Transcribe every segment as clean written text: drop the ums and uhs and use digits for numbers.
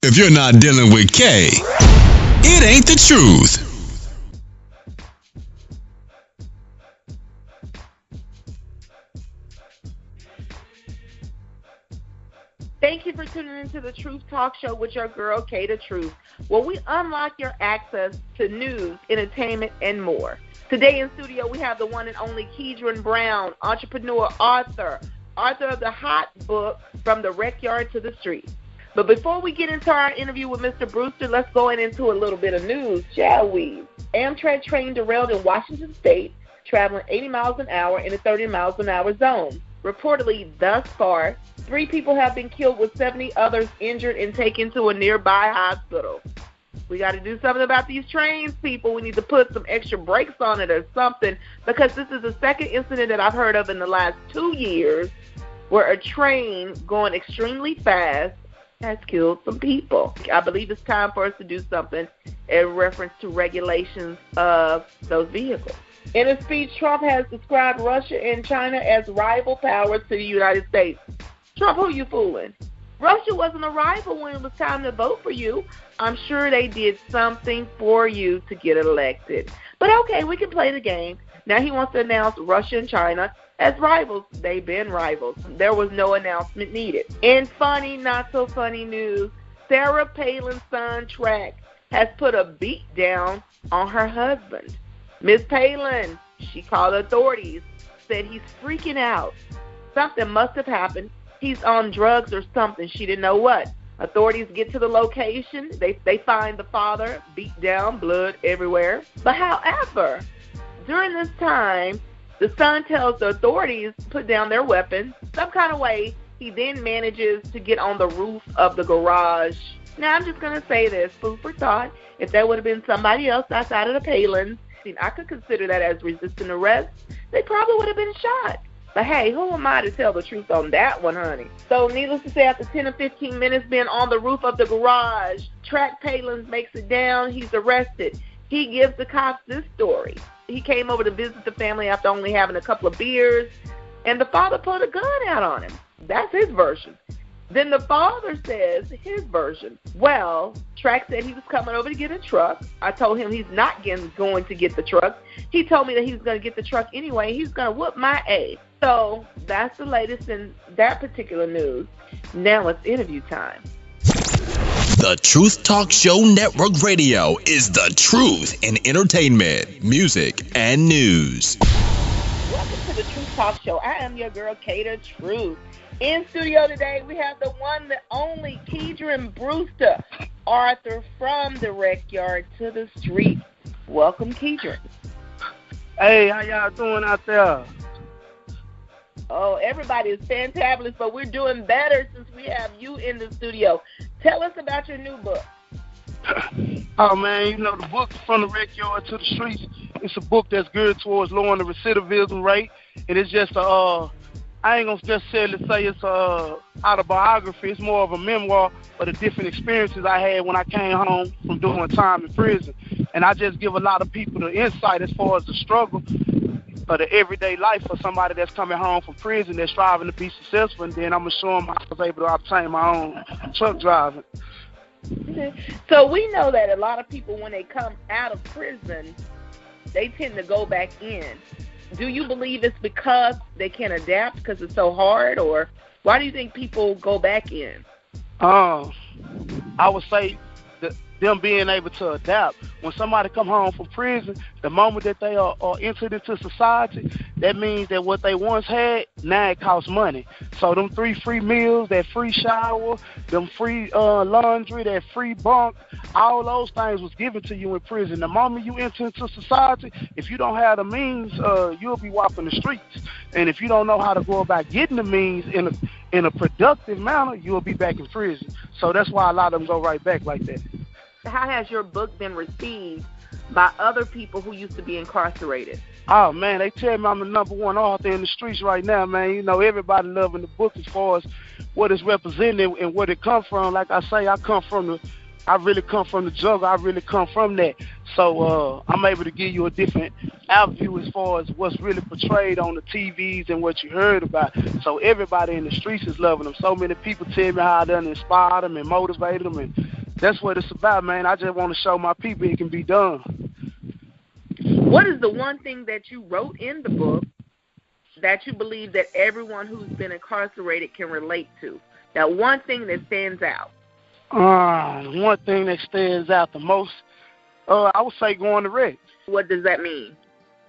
If you're not dealing with Kaye, it ain't the truth. Thank you for tuning into the Truth Talk Show with your girl, Kaye TheTruth, where we unlock your access to news, entertainment, and more. Today in studio, we have the one and only Keidrain Brewster, entrepreneur, author of the hot book, From the Rec Yard to the Street. But before we get into our interview with Mr. Brewster, let's go into a little bit of news, shall we? Amtrak train derailed in Washington State, traveling 80 miles an hour in a 30 miles an hour zone. Reportedly, thus far, 3 people have been killed with 70 others injured and taken to a nearby hospital. We got to do something about these trains, people. We need to put some extra brakes on it or something, because this is the second incident that I've heard of in the last 2 years where a train going extremely fast has killed some people. I believe it's time for us to do something in reference to regulations of those vehicles. In a speech, Trump has described Russia and China as rival powers to the United States. Trump, who you fooling? Russia wasn't a rival when it was time to vote for you. I'm sure they did something for you to get elected. But okay, we can play the game. Now he wants to announce Russia and China as rivals. They've been rivals. There was no announcement needed. In funny, not so funny news, Sarah Palin's son, Track, has put a beat down on her husband. Miss Palin, she called authorities, said he's freaking out. Something must have happened. He's on drugs or something. She didn't know what. Authorities get to the location. They find the father beat down, blood everywhere. But however, during this time, the son tells the authorities to put down their weapons. Some kind of way, he then manages to get on the roof of the garage. Now, I'm just going to say this, food for thought. If that would have been somebody else outside of the Palins, I could consider that as resisting arrest. They probably would have been shot. But hey, who am I to tell the truth on that one, honey? So needless to say, after 10 or 15 minutes being on the roof of the garage, Track Palin makes it down. He's arrested. He gives the cops this story. He came over to visit the family after only having a couple of beers, and the father pulled a gun out on him. That's his version. Then the father says his version. Well, Track said he was coming over to get a truck. I told him he's not going to get the truck. He told me that he was going to get the truck anyway. He's going to whoop my ass. So that's the latest in that particular news. Now it's interview time. The Truth Talk Show Network Radio is the truth in entertainment, music, and news. Welcome to the Truth Talk Show. I am your girl, Kaye TheTruth. In studio today, we have the one, the only Keidrain Brewster, author From the Rec Yard to the Street. Welcome, Keidrain. Hey, how y'all doing out there? Oh, everybody is fantabulous, but we're doing better since we have you in the studio. Tell us about your new book. Oh, man, you know, the book From the Rec Yard to the Streets, it's a book that's geared towards lowering the recidivism rate. And it's just I ain't going to necessarily say it's a autobiography. It's more of a memoir of the different experiences I had when I came home from doing time in prison. And I just give a lot of people the insight as far as the struggle of the everyday life for somebody that's coming home from prison that's striving to be successful. And then I'm going to show them how I was able to obtain my own truck driving. Okay. So we know that a lot of people, when they come out of prison, they tend to go back in. Do you believe it's because they can't adapt because it's so hard, or why do you think people go back in? I would say that them being able to adapt. When somebody come home from prison, the moment that they are entered into society, that means that what they once had, now it costs money. So them 3 free meals, that free shower, them free laundry, that free bunk, all those things was given to you in prison. The moment you enter into society, if you don't have the means, you'll be walking the streets. And if you don't know how to go about getting the means in a productive manner, you'll be back in prison. So that's why a lot of them go right back like that. How has your book been received by other people who used to be incarcerated? Oh, man, they tell me I'm the #1 author in the streets right now, man. You know, everybody loving the book as far as what it's representing and where it come from. Like I say, I really come from the jungle. I really come from that. So I'm able to give you a different outview as far as what's really portrayed on the TVs and what you heard about. So everybody in the streets is loving them. So many people tell me how I done inspired them and motivated them, and that's what it's about, man. I just want to show my people it can be done. What is the one thing that you wrote in the book that you believe that everyone who's been incarcerated can relate to? That one thing that stands out. One thing that stands out the most, I would say going to rec. What does that mean?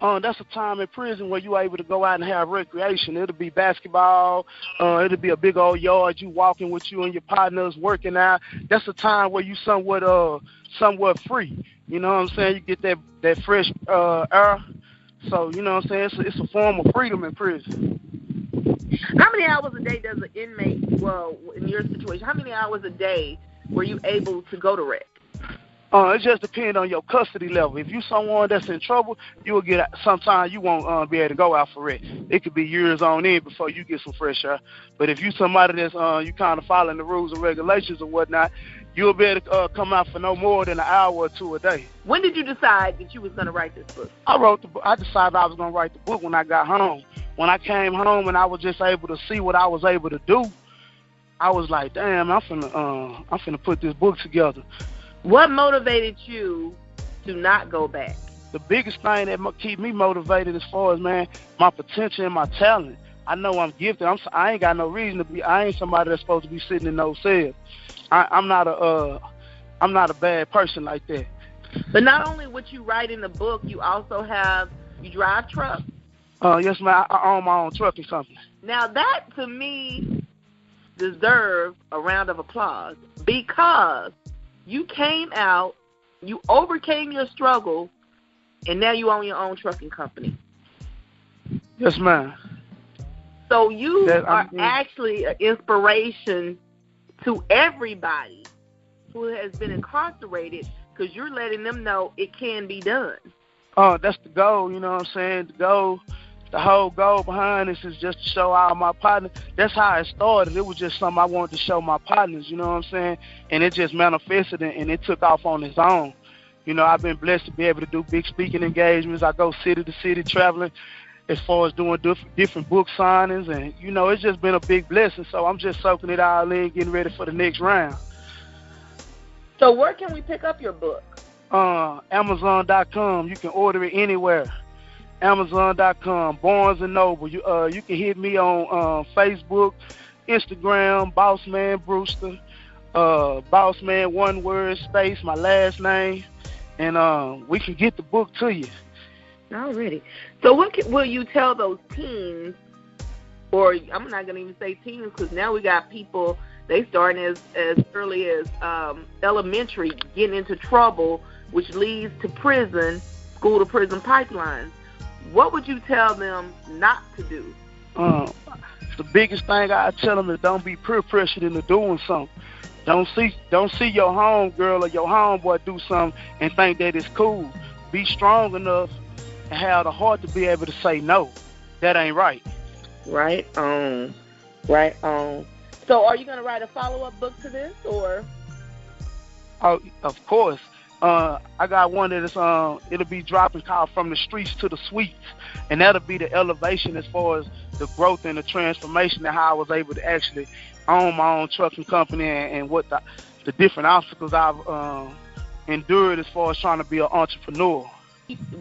That's a time in prison where you're able to go out and have recreation. It'll be basketball. It'll be a big old yard. You walking with you and your partners working out. That's a time where you somewhat free. You know what I'm saying? You get that fresh air. So, you know what I'm saying? It's a form of freedom in prison. How many hours a day does an inmate, well, in your situation, how many hours a day were you able to go to rec? It just depends on your custody level. If you someone that's in trouble, you'll get. Sometimes you won't be able to go out for rec. It could be years on in before you get some fresh air. But if you somebody that's you kind of following the rules and regulations or whatnot, you'll be able to come out for no more than an hour or two a day. When did you decide that you was going to write this book? I decided I was going to write the book when I got home. When I came home and I was just able to see what I was able to do, I was like, damn, I'm finna put this book together. What motivated you to not go back? The biggest thing that keep me motivated as far as, man, my potential and my talent. I know I'm gifted. I ain't got no reason to be. I ain't somebody that's supposed to be sitting in no cell. I'm not a bad person like that. But not only what you write in the book, you drive trucks. Yes, man. I own my own trucking company. Now that to me deserves a round of applause because you came out, you overcame your struggle, and now you own your own trucking company. Yes, ma'am. So you are actually an inspiration to everybody who has been incarcerated because you're letting them know it can be done. That's the goal, you know what I'm saying? The whole goal behind this is just to show all my partners. That's how it started. It was just something I wanted to show my partners, you know what I'm saying? And it just manifested and it took off on its own. You know, I've been blessed to be able to do big speaking engagements. I go city to city traveling as far as doing different book signings. And, you know, it's just been a big blessing. So I'm just soaking it all in, getting ready for the next round. So where can we pick up your book? Amazon.com. You can order it anywhere. Amazon.com, Barnes & Noble. You can hit me on Facebook, Instagram, Bossman Brewster, Bossman, one word, space, my last name, and we can get the book to you. Already. So what will you tell those teens, or I'm not going to even say teens because now we got people, they starting as early as elementary, getting into trouble, which leads to prison, school-to-prison pipelines. What would you tell them not to do? The biggest thing I tell them is don't be peer pressured into doing something. Don't see your homegirl or your homeboy do something and think that it's cool. Be strong enough and have the heart to be able to say no. That ain't right. Right on. So are you going to write a follow-up book to this, or? Oh, of course. I got one that is it'll be dropping called From the Streets to the Suites, and that'll be the elevation as far as the growth and the transformation and how I was able to actually own my own trucking company and what the different obstacles I've endured as far as trying to be an entrepreneur.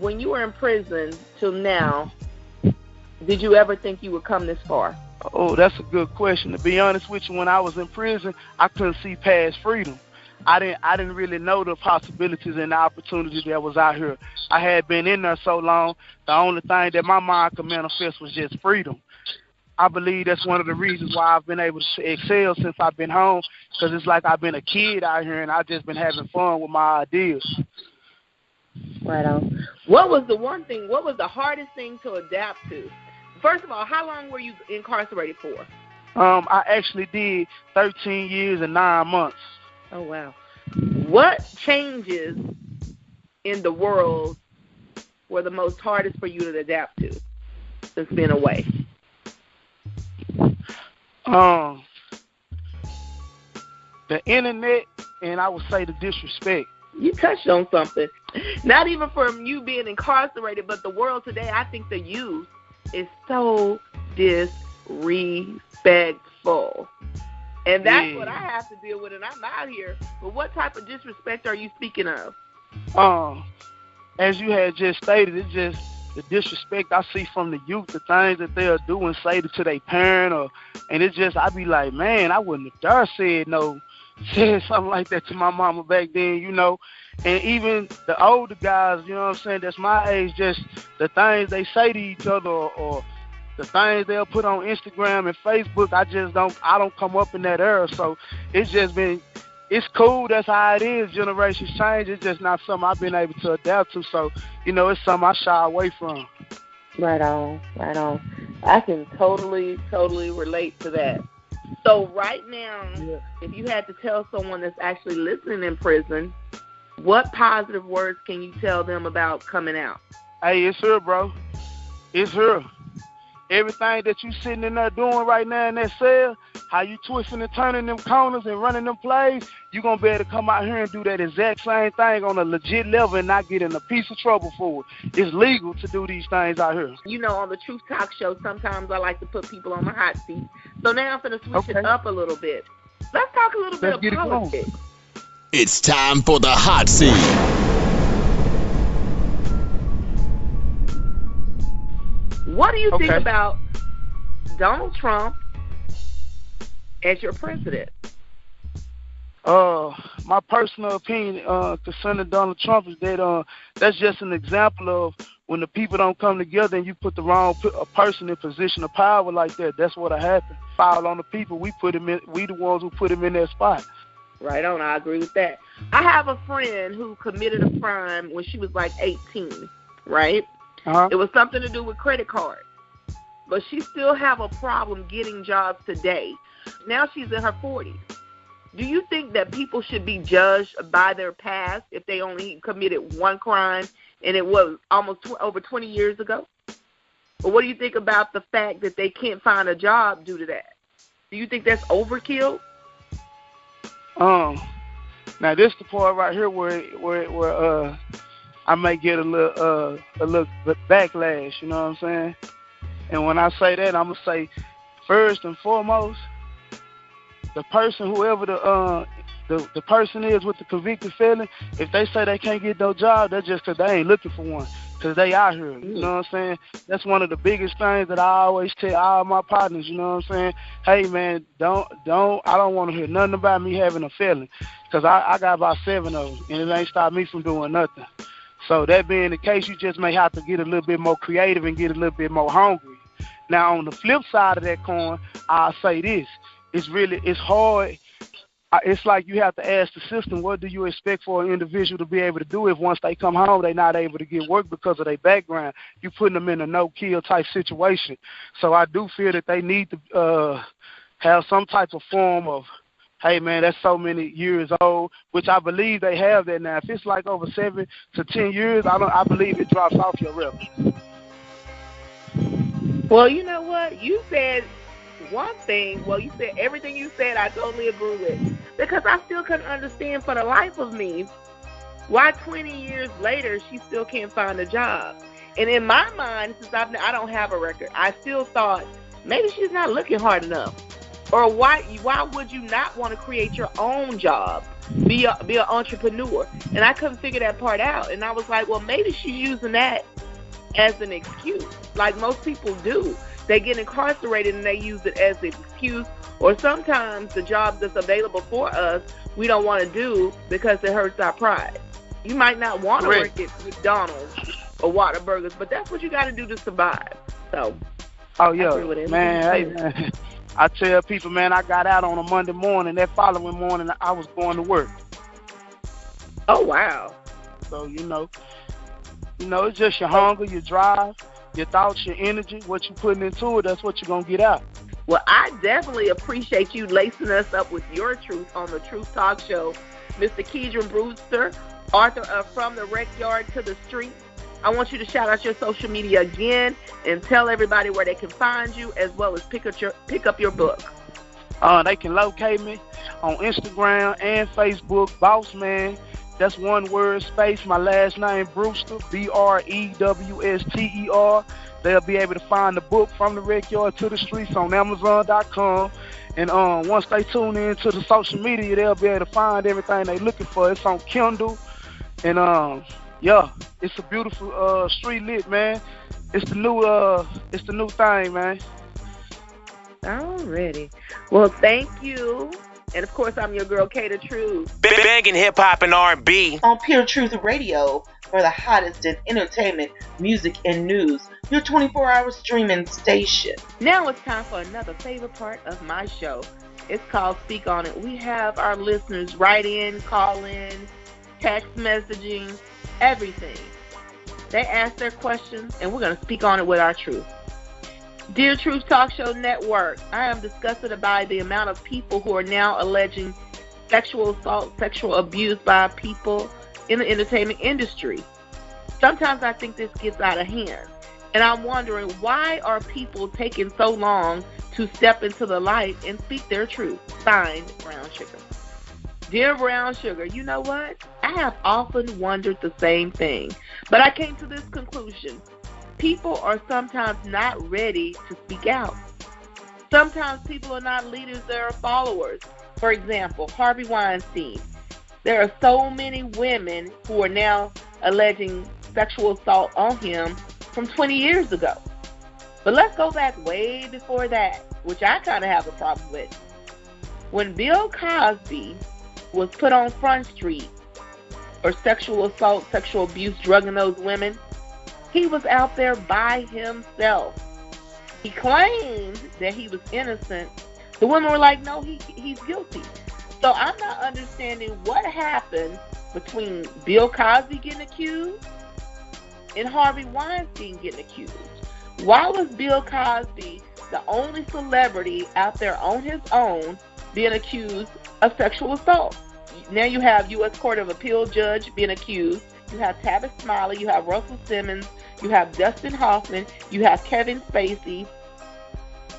When you were in prison till now, did you ever think you would come this far? Oh, that's a good question. To be honest with you, when I was in prison, I couldn't see past freedom. I didn't really know the possibilities and the opportunities that was out here. I had been in there so long, the only thing that my mind could manifest was just freedom. I believe that's one of the reasons why I've been able to excel since I've been home, because it's like I've been a kid out here and I've just been having fun with my ideas. Right on. What was the hardest thing to adapt to? First of all, how long were you incarcerated for? I actually did 13 years and 9 months. Oh, wow. What changes in the world were the most hardest for you to adapt to since being away? The internet, and I would say the disrespect. You touched on something. Not even from you being incarcerated, but the world today, I think the youth is so disrespectful. And that's what I have to deal with, and I'm out here. But what type of disrespect are you speaking of? As you had just stated, it's just the disrespect I see from the youth, the things that they'll do and say to their parent, and it's just, I be like, man, I wouldn't have dare said something like that to my mama back then, you know. And even the older guys, you know what I'm saying, that's my age, just the things they say to each other or the things they'll put on Instagram and Facebook, I don't come up in that era. So it's just been, it's cool. That's how it is. Generations change. It's just not something I've been able to adapt to. So, you know, it's something I shy away from. Right on. I can totally relate to that. So right now, if you had to tell someone that's actually listening in prison, what positive words can you tell them about coming out? Hey, it's her, bro. It's her. Everything that you sitting in there doing right now in that cell, how you twisting and turning them corners and running them plays, you're going to be able to come out here and do that exact same thing on a legit level and not get in a piece of trouble for it. It's legal to do these things out here. You know, on the Truth Talk Show, sometimes I like to put people on the hot seat. So now I'm going to switch it up a little bit. Let's talk a little bit of politics. It's time for the hot seat. What do you think about Donald Trump as your president? My personal opinion concerning Donald Trump is that that's just an example of when the people don't come together and you put the wrong person in position of power like that. That's what'll happen. Foul on the people. We the ones who put him in that spot. Right on. I agree with that. I have a friend who committed a crime when she was like 18, right? It was something to do with credit cards. But she still have a problem getting jobs today. Now she's in her 40s. Do you think that people should be judged by their past if they only committed one crime and it was almost over 20 years ago? Or what do you think about the fact that they can't find a job due to that? Do you think that's overkill? Now this the part right here where I may get a little backlash, you know what I'm saying? And when I say that, I'm gonna say first and foremost, the person, whoever the person is with the convicted felon, if they say they can't get no job, that's just because they ain't looking for one, because they out here. You know what I'm saying? That's one of the biggest things that I always tell all my partners. You know what I'm saying? Hey man, I don't want to hear nothing about me having a felon, because I got about 7 of them, and it ain't stopped me from doing nothing. So that being the case, you just may have to get a little bit more creative and get a little bit more hungry. Now, on the flip side of that coin, I'll say this. It's hard. It's like you have to ask the system, what do you expect for an individual to be able to do if once they come home, they're not able to get work because of their background? You're putting them in a no-kill type situation. So I do feel that they need to have some type of form of, hey, man, that's so many years old, which I believe they have that now. If it's like over 7 to 10 years, I believe it drops off your record. Well, you know what? You said one thing. Well, you said everything you said I totally agree with. Because I still couldn't understand for the life of me why 20 years later she still can't find a job. And in my mind, since I don't have a record, I still thought maybe she's not looking hard enough. Or why would you not want to create your own job, be an entrepreneur? And I couldn't figure that part out. And I was like, well, maybe she's using that as an excuse, like most people do. They get incarcerated and they use it as an excuse. Or sometimes the jobs that's available for us, we don't want to do because it hurts our pride. You might not want to work at McDonald's or Whataburgers, but that's what you got to do to survive. So, man, hey, man. I tell people, man, I got out on a Monday morning. That following morning, I was going to work. Oh, wow. So, you know, it's just your hunger, your drive, your thoughts, your energy, what you putting into it, that's what you're going to get out. Well, I definitely appreciate you lacing us up with your truth on the Truth Talk Show. Mr. Keidrain Brewster, author of From the Rec Yard to the Streets. I want you to shout out your social media again and tell everybody where they can find you, as well as pick up your book. They can locate me on Instagram and Facebook, Bossman. That's one word, space, my last name, Brewster, Brewster. They'll be able to find the book From the Rec Yard to the Streets on Amazon.com. And once they tune in to the social media, they'll be able to find everything they're looking for. It's on Kindle. And yeah, it's a beautiful street lit, man. It's the new thing, man. Alrighty. Well, thank you. And of course, I'm your girl, Kaye TheTruth. Banging hip hop and R&B on Pure Truth Radio for the hottest in entertainment, music, and news. Your 24-hour streaming station. Now it's time for another favorite part of my show. It's called Speak On It. We have our listeners write in, call in, text messaging, everything. They ask their questions, and we're going to speak on it with our truth. Dear Truth Talk Show Network, I am disgusted by the amount of people who are now alleging sexual assault, sexual abuse by people in the entertainment industry. Sometimes I think this gets out of hand, and I'm wondering, why are people taking so long to step into the light and speak their truth? Signed, Brown Sugar. Dear Brown Sugar, you know what? I have often wondered the same thing, but I came to this conclusion. People are sometimes not ready to speak out. Sometimes people are not leaders, they are followers. For example, Harvey Weinstein. There are so many women who are now alleging sexual assault on him from 20 years ago. But let's go back way before that, which I kind of have a problem with. When Bill Cosby was put on Front Street for sexual assault, sexual abuse, drugging those women, he was out there by himself. He claimed that he was innocent. The women were like, no, he's guilty. So I'm not understanding what happened between Bill Cosby getting accused and Harvey Weinstein getting accused. Why was Bill Cosby the only celebrity out there on his own being accused of sexual assault? Now you have U.S. Court of Appeal judge being accused. You have Tavis Smiley. You have Russell Simmons. You have Dustin Hoffman. You have Kevin Spacey.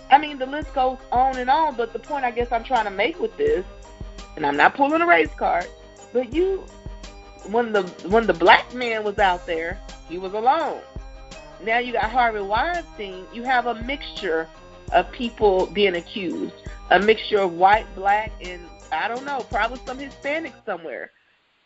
I mean, the list goes on and on, but the point I guess I'm trying to make with this, and I'm not pulling a race card, but when the black man was out there, he was alone. Now you got Harvey Weinstein. You have a mixture of people being accused, a mixture of white, black, and I don't know, probably some Hispanics somewhere.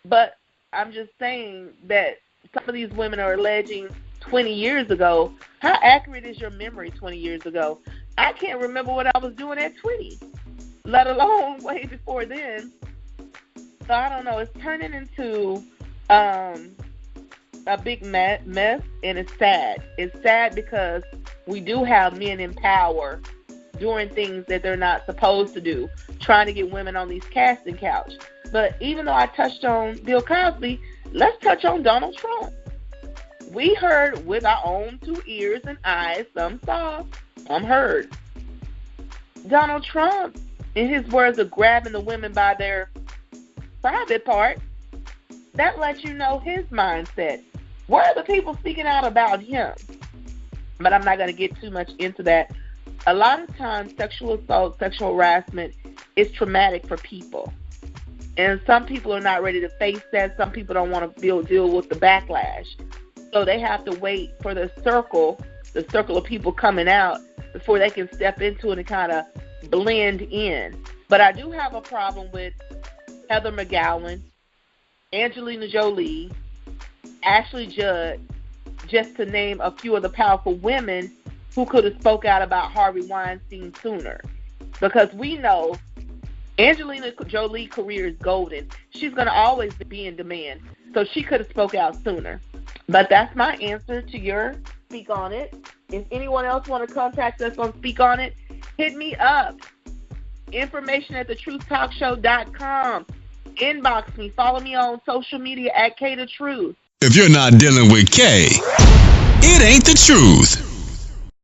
But I'm just saying that some of these women are alleging 20 years ago. How accurate is your memory 20 years ago? I can't remember what I was doing at 20, let alone way before then. So I don't know. It's turning into a big mess, and it's sad. It's sad because we do have men in power doing things that they're not supposed to do, trying to get women on these casting couches. But even though I touched on Bill Cosby, let's touch on Donald Trump. We heard with our own 2 ears and eyes, some saw, some heard. Donald Trump, in his words of grabbing the women by their private part, that lets you know his mindset. Where are the people speaking out about him? But I'm not going to get too much into that. A lot of times, sexual assault, sexual harassment is traumatic for people. And some people are not ready to face that. Some people don't want to deal with the backlash. So they have to wait for the circle of people coming out before they can step into it and kind of blend in. But I do have a problem with Heather McGowan, Angelina Jolie, Ashley Judd, just to name a few of the powerful women who could have spoke out about Harvey Weinstein sooner. Because we know Angelina Jolie's career is golden. She's going to always be in demand. So she could have spoke out sooner. But that's my answer to your Speak On It. If anyone else want to contact us on Speak On It, hit me up. Information at thetruthtalkshow.com. Inbox me. Follow me on social media at Kaye TheTruth. If you're not dealing with Kaye, it ain't the truth.